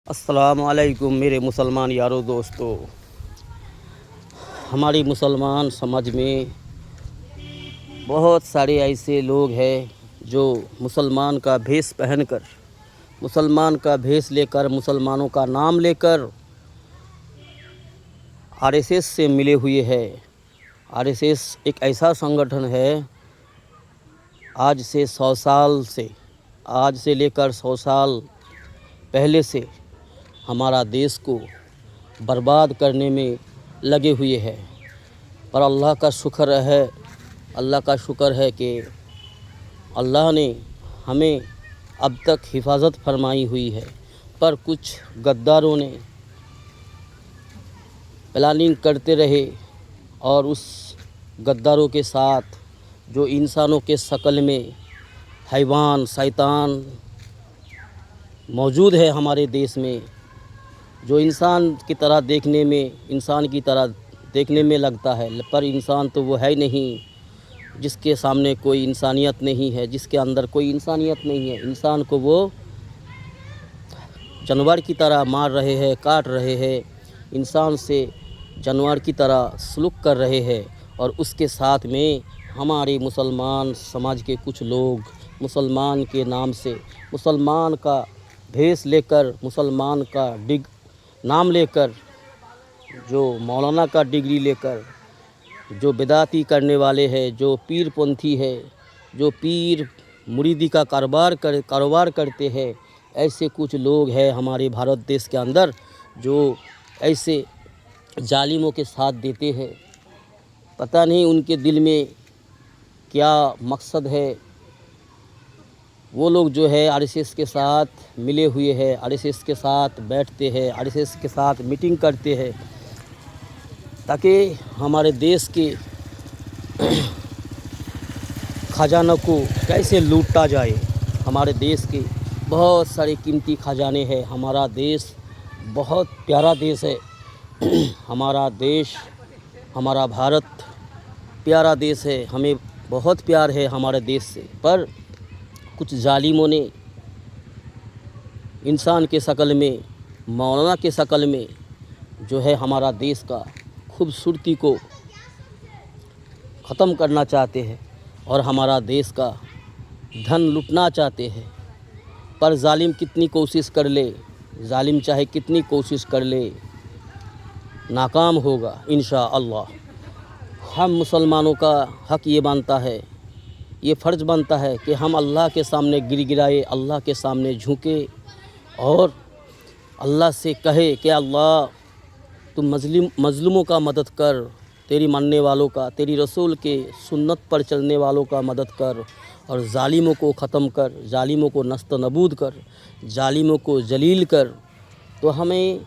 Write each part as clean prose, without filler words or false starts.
السلام علیکم میرے مسلمان یارو دوستو۔ ہماری مسلمان سماج میں بہت سارے ایسے لوگ ہیں جو مسلمان کا بھیس پہن کر، مسلمان کا بھیس لے کر، مسلمانوں کا نام لے کر RSS سے ملے ہوئے ہیں۔ RSS ایک ایسا سنگٹھن ہے، آج سے لے کر 100 سال پہلے سے ہمارا دیش کو برباد کرنے میں لگے ہوئے ہیں، پر اللہ کا شکر ہے کہ اللہ نے ہمیں اب تک حفاظت فرمائی ہوئی ہے، پر کچھ غداروں نے پلاننگ کرتے رہے اور اس غداروں کے ساتھ جو انسانوں کے شکل میں حیوان شیطان موجود ہے ہمارے دیش میں، جو انسان کی طرح دیکھنے میں لگتا ہے، پر انسان تو وہ ہے نہیں، جس کے سامنے کوئی انسانیت نہیں ہے، جس کے اندر کوئی انسانیت نہیں ہے۔ انسان کو وہ جانور کی طرح مار رہے ہیں، کاٹ رہے ہیں، انسان سے جانور کی طرح سلوک کر رہے ہیں، اور اس کے ساتھ میں ہمارے مسلمان سماج کے کچھ لوگ مسلمان کے نام سے، مسلمان کا بھیس لے کر، مسلمان کا نام لے کر، جو مولانا کا ڈگری لے کر، جو بدعتی کرنے والے ہیں، جو پیر پنتھی ہے، جو پیر مریدی کا کاروبار کرتے ہیں، ایسے کچھ لوگ ہیں ہمارے بھارت دیش کے اندر جو ایسے ظالموں کے ساتھ دیتے ہیں۔ پتہ نہیں ان کے دل میں کیا مقصد ہے۔ وہ لوگ جو ہے RSS کے ساتھ ملے ہوئے ہیں، RSS کے ساتھ بیٹھتے ہیں، RSS کے ساتھ میٹنگ کرتے ہیں، تاکہ ہمارے دیش کے خزانہ کو کیسے لوٹا جائے۔ ہمارے دیش کے بہت سارے قیمتی خزانے ہیں۔ ہمارا دیش بہت پیارا دیش ہے۔ ہمارا دیش، ہمارا بھارت پیارا دیش ہے، ہمیں بہت پیار ہے ہمارے دیش سے، پر کچھ ظالموں نے انسان کے شکل میں، مولانا کے شکل میں جو ہے ہمارا دیش کا خوبصورتی کو ختم کرنا چاہتے ہیں اور ہمارا دیش کا دھن لوٹنا چاہتے ہیں، پر ظالم کتنی کوشش کر لے، ظالم چاہے کتنی کوشش کر لے، ناکام ہوگا انشاءاللہ۔ ہم مسلمانوں کا حق یہ بنتا ہے، یہ فرض بنتا ہے کہ ہم اللہ کے سامنے گر گرائے، اللہ کے سامنے جھکے اور اللہ سے کہے کہ اللہ تم مظلوموں کا مدد کر، تیری ماننے والوں کا، تیری رسول کے سنت پر چلنے والوں کا مدد کر، اور ظالموں کو ختم کر، ظالموں کو نست نبود کر، ظالموں کو ذلیل کر۔ تو ہمیں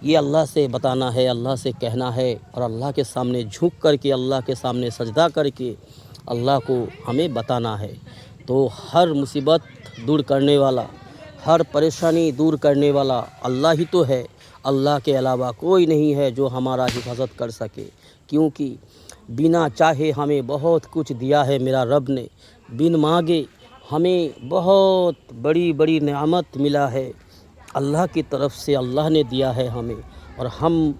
یہ اللہ سے بتانا ہے، اللہ سے کہنا ہے، اور اللہ کے سامنے جھک کر کے، اللہ کے سامنے سجدہ کر کے اللہ کو ہمیں بتانا ہے۔ تو ہر مصیبت دور کرنے والا، ہر پریشانی دور کرنے والا اللہ ہی تو ہے، اللہ کے علاوہ کوئی نہیں ہے جو ہمارا حفاظت کر سکے، کیونکہ بنا چاہے ہمیں بہت کچھ دیا ہے میرا رب نے، بن مانگے ہمیں بہت بڑی بڑی نعمت ملا ہے، اللہ کی طرف سے اللہ نے دیا ہے ہمیں، اور ہم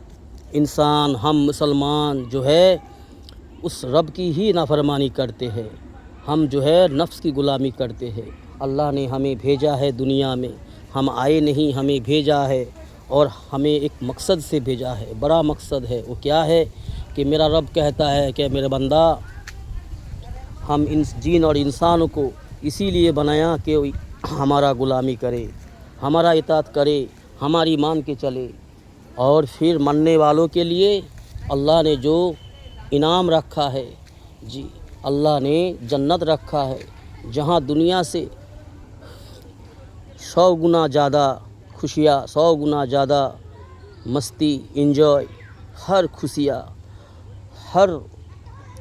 انسان، ہم مسلمان جو ہے اس رب کی ہی نافرمانی کرتے ہیں، ہم جو ہے نفس کی غلامی کرتے ہیں۔ اللہ نے ہمیں بھیجا ہے دنیا میں، ہم آئے نہیں، ہمیں بھیجا ہے، اور ہمیں ایک مقصد سے بھیجا ہے، بڑا مقصد ہے۔ وہ کیا ہے کہ میرا رب کہتا ہے کہ میرے بندہ، ہم جن اور انسانوں کو اسی لیے بنایا کہ ہمارا غلامی کرے، ہمارا اطاعت کرے، ہماری مان کے چلے، اور پھر ماننے والوں کے لیے اللہ نے جو انعام رکھا ہے، جی اللہ نے جنت رکھا ہے، جہاں دنیا سے 100 گنا زیادہ خوشیاں، 100 گنا زیادہ مستی، انجوائے، ہر خوشیاں، ہر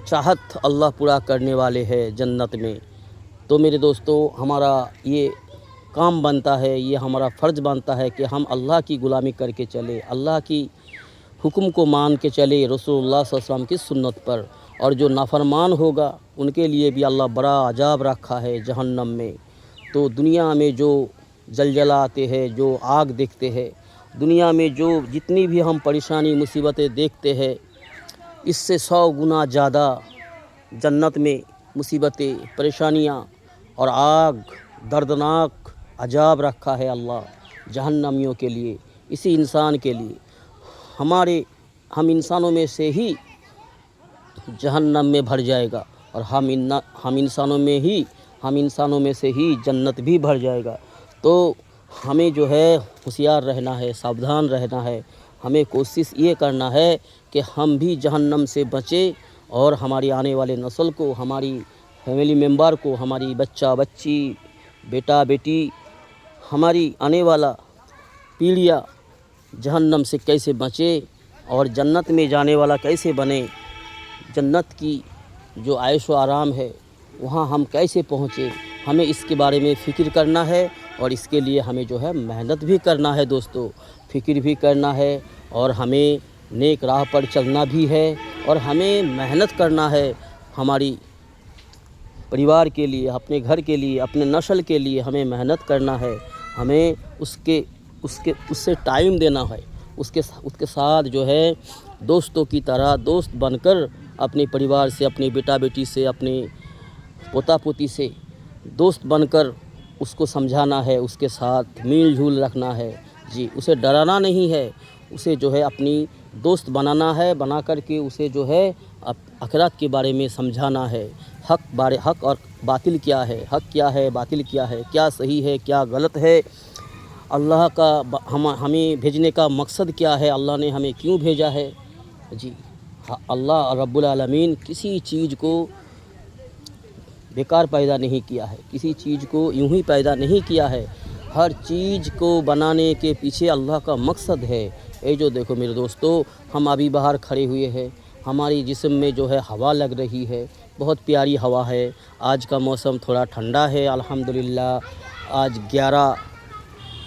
چاہت اللہ پورا کرنے والے ہیں جنت میں۔ تو میرے دوستو، ہمارا یہ کام بنتا ہے، یہ ہمارا فرض بنتا ہے کہ ہم اللہ کی غلامی کر کے چلے، اللہ کی حکم کو مان کے چلے، رسول اللہ صلی اللہ علیہ وسلم کی سنت پر، اور جو نافرمان ہوگا ان کے لیے بھی اللہ بڑا عذاب رکھا ہے جہنم میں۔ تو دنیا میں جو زلزلہ آتے ہیں، جو آگ دیکھتے ہیں، دنیا میں جو جتنی بھی ہم پریشانی مصیبتیں دیکھتے ہیں، اس سے 100 گنا زیادہ جنت میں مصیبتیں، پریشانیاں اور آگ، دردناک عذاب رکھا ہے اللہ جہنمیوں کے لیے، اسی انسان کے لیے۔ ہم انسانوں میں سے ہی جہنم میں بھر جائے گا، اور ہم انسانوں میں سے ہی جنت بھی بھر جائے گا۔ تو ہمیں جو ہے ہوشیار رہنا ہے، ساودھان رہنا ہے، ہمیں کوشش یہ کرنا ہے کہ ہم بھی جہنم سے بچیں، اور ہماری آنے والے نسل کو، ہماری فیملی ممبر کو، ہماری بچہ بچی، بیٹا بیٹی، ہماری آنے والا پیڑھیاں جہنم سے کیسے بچے اور جنت میں جانے والا کیسے بنے، جنت کی جو عیش و آرام ہے وہاں ہم کیسے پہنچے، ہمیں اس کے بارے میں فکر کرنا ہے، اور اس کے لیے ہمیں جو ہے محنت بھی کرنا ہے دوستو، فکر بھی کرنا ہے، اور ہمیں نیک راہ پر چلنا بھی ہے، اور ہمیں محنت کرنا ہے ہماری پریوار کے لیے، اپنے گھر کے لیے، اپنے نسل کے لیے ہمیں محنت کرنا ہے، ہمیں اس سے ٹائم دینا ہے، اس کے ساتھ جو ہے دوستوں کی طرح دوست بن کر اپنے پریوار سے، اپنے بیٹا بیٹی سے، اپنے پوتا پوتی سے دوست بن کر اس کو سمجھانا ہے، اس کے ساتھ میل جھول رکھنا ہے، جی اسے ڈرانا نہیں ہے، اسے جو ہے اپنی دوست بنانا ہے، بنا کر کے اسے جو ہے آخرت کے بارے میں سمجھانا ہے، حق اور باطل کیا ہے، حق کیا ہے، باطل کیا ہے، کیا صحیح ہے، کیا غلط ہے، اللہ کا ہمیں بھیجنے کا مقصد کیا ہے، اللہ نے ہمیں کیوں بھیجا ہے۔ جی اللہ رب العالمین کسی چیز کو بیکار پیدا نہیں کیا ہے، کسی چیز کو یوں ہی پیدا نہیں کیا ہے، ہر چیز کو بنانے کے پیچھے اللہ کا مقصد ہے۔ یہ جو دیکھو میرے دوستو، ہم ابھی باہر کھڑے ہوئے ہیں، ہماری جسم میں جو ہے ہوا لگ رہی ہے، بہت پیاری ہوا ہے، آج کا موسم تھوڑا ٹھنڈا ہے الحمدللہ، آج 11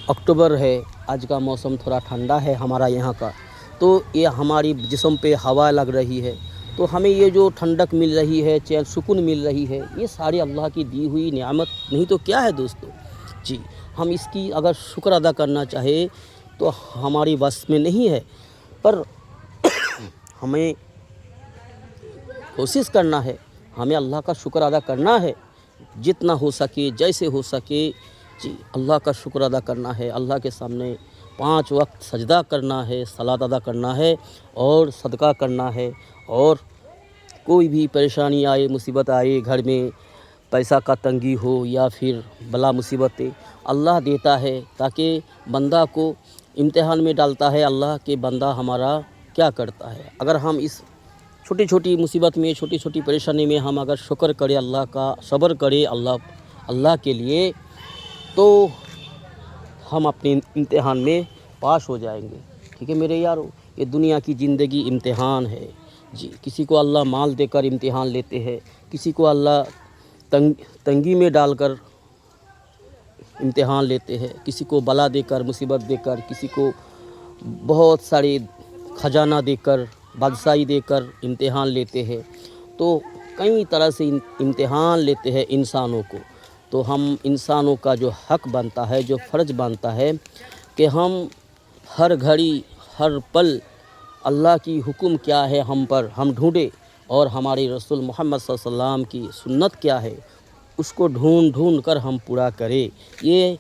اکتوبر ہے، آج کا موسم تھوڑا ٹھنڈا ہے ہمارا یہاں کا، تو یہ ہماری جسم پہ ہوا لگ رہی ہے، تو ہمیں یہ جو ٹھنڈک مل رہی ہے، چین سکون مل رہی ہے، یہ ساری اللہ کی دی ہوئی نعمت نہیں تو کیا ہے دوستو۔ جی ہم اس کی اگر شکر ادا کرنا چاہے تو ہماری بس میں نہیں ہے، پر ہمیں کوشش کرنا ہے، ہمیں اللہ کا شکر ادا کرنا ہے، جتنا ہو سکے، جیسے ہو سکے، جی اللہ کا شکر ادا کرنا ہے، اللہ کے سامنے 5 وقت سجدہ کرنا ہے، صلاۃ ادا کرنا ہے، اور صدقہ کرنا ہے، اور کوئی بھی پریشانی آئے، مصیبت آئے، گھر میں پیسہ کا تنگی ہو یا پھر بلا مصیبتیں، اللہ دیتا ہے، تاکہ بندہ کو امتحان میں ڈالتا ہے اللہ کہ بندہ ہمارا کیا کرتا ہے۔ اگر ہم اس چھوٹی چھوٹی مصیبت میں، چھوٹی چھوٹی پریشانی میں ہم اگر شکر کریں، اللہ کا صبر کریں اللہ کے لیے، تو ہم اپنے امتحان میں پاس ہو جائیں گے۔ ٹھیک ہے میرے یارو، یہ دنیا کی زندگی امتحان ہے، جی کسی کو اللہ مال دے کر امتحان لیتے ہیں، کسی کو اللہ تنگی میں ڈال کر امتحان لیتے ہیں، کسی کو بلا دے کر، مصیبت دے کر، کسی کو بہت سارے خزانہ دے کر، بادشاہی دے کر امتحان لیتے ہیں، تو کئی طرح سے امتحان لیتے ہیں انسانوں کو۔ تو ہم انسانوں کا جو حق بنتا ہے، جو فرض بنتا ہے کہ ہم ہر گھڑی، ہر پل اللہ کی حکم کیا ہے ہم پر ہم ڈھونڈے، اور ہمارے رسول محمد صلی اللہ علیہ وسلم کی سنت کیا ہے اس کو ڈھونڈ کر ہم پورا کریں، یہ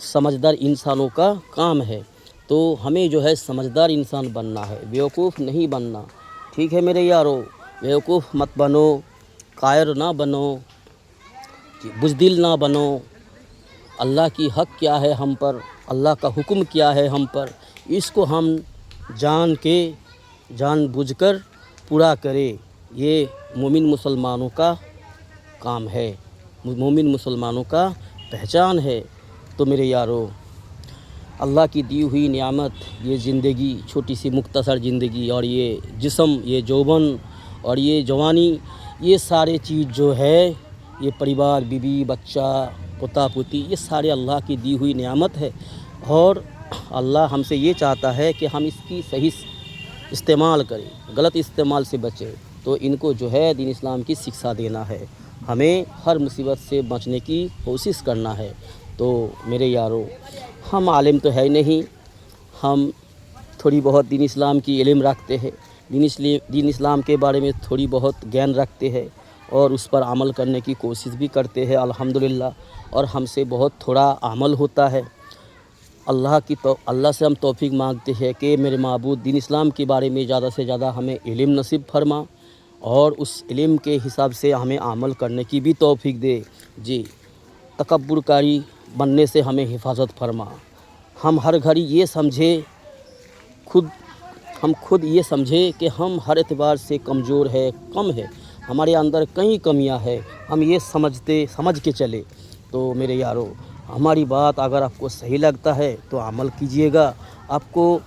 سمجھدار انسانوں کا کام ہے۔ تو ہمیں جو ہے سمجھدار انسان بننا ہے، بیوقوف نہیں بننا۔ ٹھیک ہے میرے یارو، بیوقوف مت بنو، قائر نہ بنو، بزدل نہ بنو۔ اللہ کی حق کیا ہے ہم پر، اللہ کا حکم کیا ہے ہم پر، اس کو ہم جان بوجھ کر پورا کرے، یہ مومن مسلمانوں کا کام ہے، مومن مسلمانوں کا پہچان ہے۔ تو میرے یارو، اللہ کی دی ہوئی نعمت، یہ زندگی، چھوٹی سی مختصر زندگی، اور یہ جسم، یہ جوبن اور یہ جوانی، یہ سارے چیز جو ہے، یہ پریوار، بیوی، بچہ، پوتا پوتی، یہ سارے اللہ کی دی ہوئی نعمت ہے، اور اللہ ہم سے یہ چاہتا ہے کہ ہم اس کی صحیح استعمال کریں، غلط استعمال سے بچیں۔ تو ان کو جو ہے دین اسلام کی شکشا دینا ہے، ہمیں ہر مصیبت سے بچنے کی کوشش کرنا ہے۔ تو میرے یارو ہم عالم تو ہے نہیں، ہم تھوڑی بہت دین اسلام کی علم رکھتے ہیں، دین اسلام کے بارے میں تھوڑی بہت گیان رکھتے ہیں اور اس پر عمل کرنے کی کوشش بھی کرتے ہیں الحمدللہ، اور ہم سے بہت تھوڑا عمل ہوتا ہے۔ اللہ سے ہم توفیق مانگتے ہیں کہ میرے معبود دین اسلام کے بارے میں زیادہ سے زیادہ ہمیں علم نصیب فرما اور اس علم کے حساب سے ہمیں عمل کرنے کی بھی توفیق دے۔ جی، تکبر کاری بننے سے ہمیں حفاظت فرما۔ ہم ہر گھڑی یہ خود یہ سمجھے کہ ہم ہر اعتبار سے کمزور ہے، کم ہے، ہمارے اندر کئی کمیاں ہیں، ہم یہ سمجھ کے چلے۔ تو میرے یارو ہماری بات اگر آپ کو صحیح لگتا ہے تو عمل کیجئے گا، آپ کو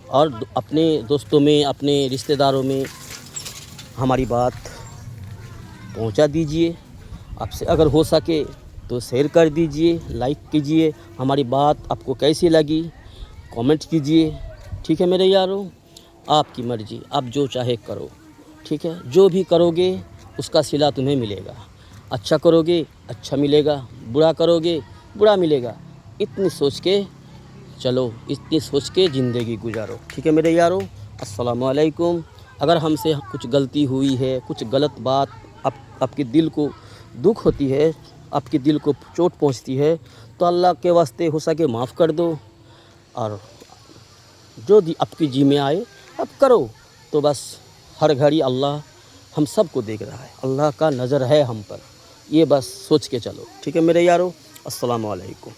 اور اپنے دوستوں میں، اپنے رشتہ داروں میں ہماری بات پہنچا دیجئے۔ آپ سے اگر ہو سکے تو شیئر کر دیجئے، لائک کیجئے۔ ہماری بات آپ کو کیسی لگی کامنٹ کیجئے، ٹھیک ہے میرے یارو؟ آپ کی مرضی، آپ جو چاہے کرو، ٹھیک ہے؟ جو بھی کرو گے اس کا صلہ تمہیں ملے گا، اچھا کرو گے اچھا ملے گا، برا کرو گے برا ملے گا۔ اتنی سوچ کے چلو، اتنی سوچ کے زندگی گزارو، ٹھیک ہے میرے یارو؟ السلام علیکم۔ اگر ہم سے کچھ غلطی ہوئی ہے، کچھ غلط بات آپ کے دل کو دکھ ہوتی ہے، آپ کے دل کو چوٹ پہنچتی ہے تو اللہ کے واسطے ہو سکے معاف کر دو، اور جو آپ کی جی میں آئے اب کرو۔ تو بس ہر گھڑی اللہ ہم سب کو دیکھ رہا ہے، اللہ کا نظر ہے ہم پر، یہ بس سوچ کے چلو، ٹھیک ہے میرے یارو؟ السلام علیکم۔